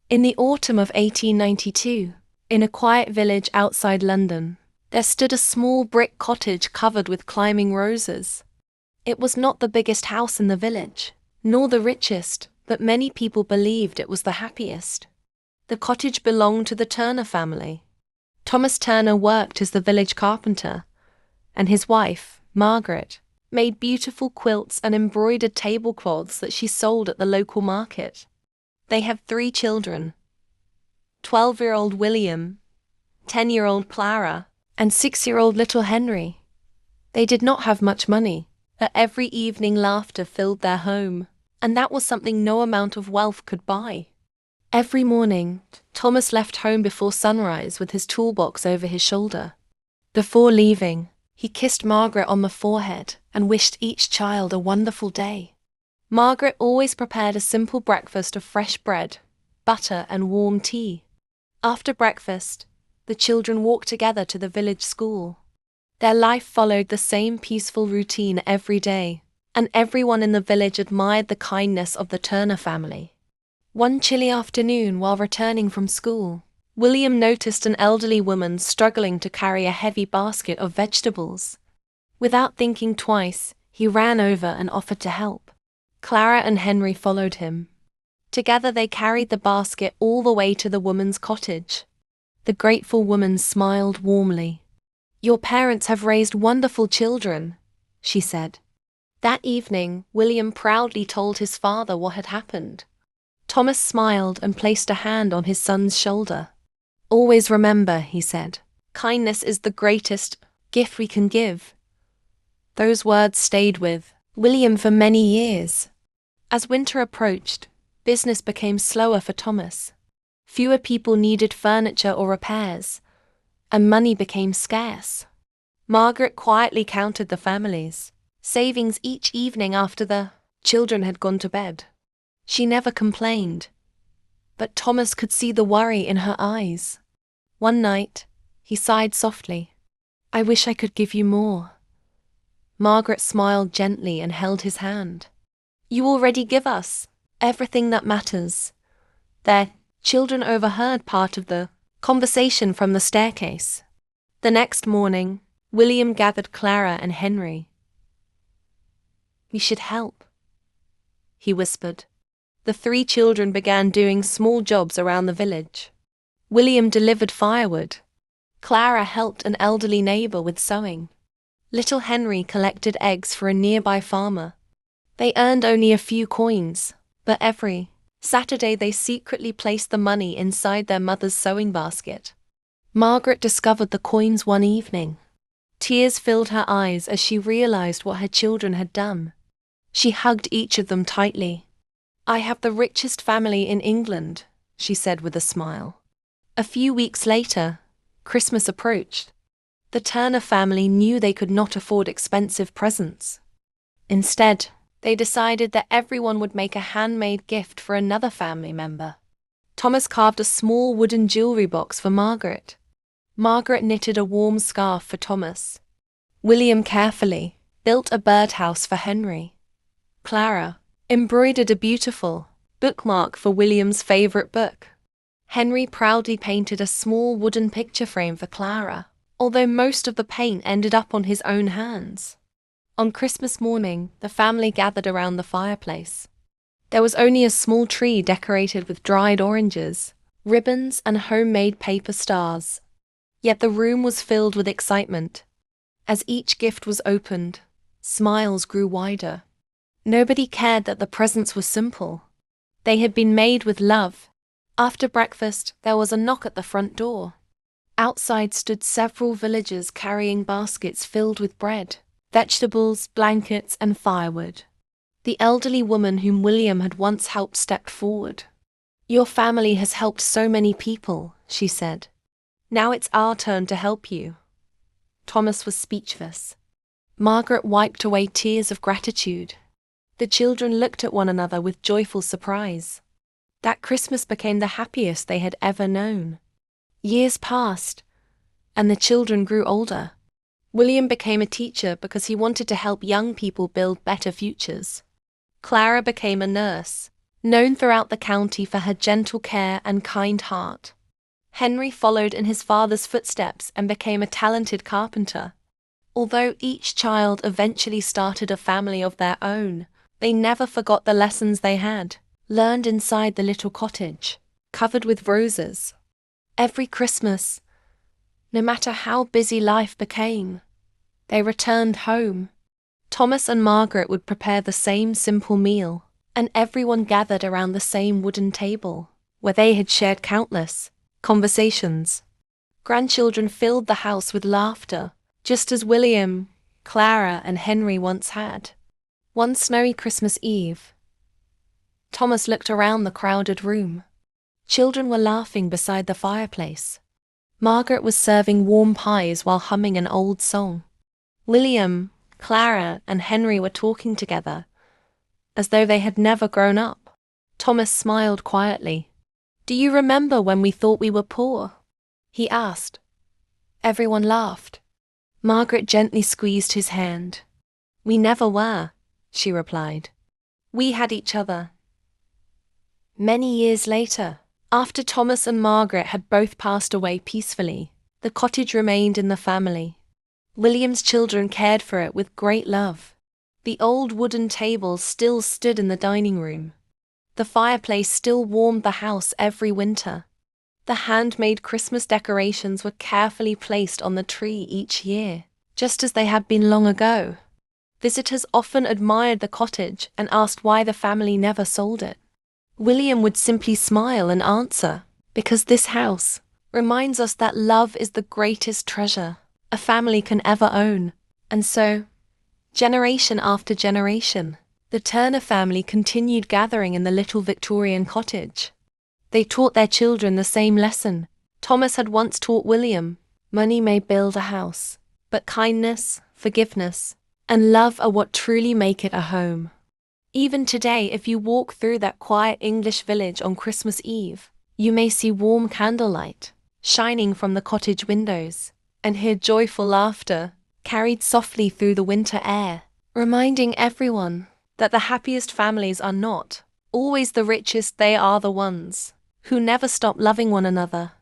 In the autumn of 1892, in a quiet village outside London, there stood a small brick cottage covered with climbing roses. It was not the biggest house in the village, nor the richest, but many people believed it was the happiest. The cottage belonged to the Turner family. Thomas Turner worked as the village carpenter, and his wife, Margaret, made beautiful quilts and embroidered tablecloths that she sold at the local market. They have 3 children: 12-year-old William, 10-year-old Clara, and 6-year-old little Henry. They did not have much money, but every evening laughter filled their home, and that was something no amount of wealth could buy. Every morning, Thomas left home before sunrise with his toolbox over his shoulder. Before leaving, he kissed Margaret on the forehead and wished each child a wonderful day. Margaret always prepared a simple breakfast of fresh bread, butter, and warm tea. After breakfast, the children walked together to the village school. Their life followed the same peaceful routine every day, and everyone in the village admired the kindness of the Turner family. One chilly afternoon, while returning from school, William noticed an elderly woman struggling to carry a heavy basket of vegetables. Without thinking twice, he ran over and offered to help. Clara and Henry followed him. Together they carried the basket all the way to the woman's cottage. The grateful woman smiled warmly. "Your parents have raised wonderful children," she said. That evening, William proudly told his father what had happened. Thomas smiled and placed a hand on his son's shoulder. "Always remember," he said, "kindness is the greatest gift we can give." Those words stayed with William for many years. As winter approached, business became slower for Thomas. Fewer people needed furniture or repairs, and money became scarce. Margaret quietly counted the family's savings each evening after the children had gone to bed. She never complained, but Thomas could see the worry in her eyes. One night, he sighed softly. "I wish I could give you more." Margaret smiled gently and held his hand. "You already give us everything that matters." Their children overheard part of the conversation from the staircase. The next morning, William gathered Clara and Henry. "We should help," he whispered. The 3 children began doing small jobs around the village. William delivered firewood. Clara helped an elderly neighbor with sewing. Little Henry collected eggs for a nearby farmer. They earned only a few coins, but every Saturday they secretly placed the money inside their mother's sewing basket. Margaret discovered the coins one evening. Tears filled her eyes as she realized what her children had done. She hugged each of them tightly. "I have the richest family in England," she said with a smile. A few weeks later, Christmas approached. The Turner family knew they could not afford expensive presents. Instead, they decided that everyone would make a handmade gift for another family member. Thomas carved a small wooden jewelry box for Margaret. Margaret knitted a warm scarf for Thomas. William carefully built a birdhouse for Henry. Clara embroidered a beautiful bookmark for William's favorite book. Henry proudly painted a small wooden picture frame for Clara, although most of the paint ended up on his own hands. On Christmas morning, the family gathered around the fireplace. There was only a small tree decorated with dried oranges, ribbons, and homemade paper stars. Yet the room was filled with excitement. As each gift was opened, smiles grew wider. Nobody cared that the presents were simple. They had been made with love. After breakfast, there was a knock at the front door. Outside stood several villagers carrying baskets filled with bread, vegetables, blankets, and firewood. The elderly woman whom William had once helped stepped forward. "Your family has helped so many people," she said. "Now it's our turn to help you." Thomas was speechless. Margaret wiped away tears of gratitude. The children looked at one another with joyful surprise. That Christmas became the happiest they had ever known. Years passed, and the children grew older. William became a teacher because he wanted to help young people build better futures. Clara became a nurse, known throughout the county for her gentle care and kind heart. Henry followed in his father's footsteps and became a talented carpenter. Although each child eventually started a family of their own, they never forgot the lessons they had learned inside the little cottage, covered with roses. Every Christmas, no matter how busy life became, they returned home. Thomas and Margaret would prepare the same simple meal, and everyone gathered around the same wooden table, where they had shared countless conversations. Grandchildren filled the house with laughter, just as William, Clara, and Henry once had. One snowy Christmas Eve, Thomas looked around the crowded room. Children were laughing beside the fireplace. Margaret was serving warm pies while humming an old song. William, Clara, and Henry were talking together, as though they had never grown up. Thomas smiled quietly. "Do you remember when we thought we were poor?" he asked. Everyone laughed. Margaret gently squeezed his hand. "We never were," she replied. "We had each other." Many years later, after Thomas and Margaret had both passed away peacefully, the cottage remained in the family. William's children cared for it with great love. The old wooden table still stood in the dining room. The fireplace still warmed the house every winter. The handmade Christmas decorations were carefully placed on the tree each year, just as they had been long ago. Visitors often admired the cottage and asked why the family never sold it. William would simply smile and answer, "Because this house reminds us that love is the greatest treasure a family can ever own." And so, generation after generation, the Turner family continued gathering in the little Victorian cottage. They taught their children the same lesson Thomas had once taught William: money may build a house, but kindness, forgiveness, and love are what truly make it a home. Even today, if you walk through that quiet English village on Christmas Eve, you may see warm candlelight shining from the cottage windows, and hear joyful laughter carried softly through the winter air, reminding everyone that the happiest families are not always the richest. They are the ones who never stop loving one another.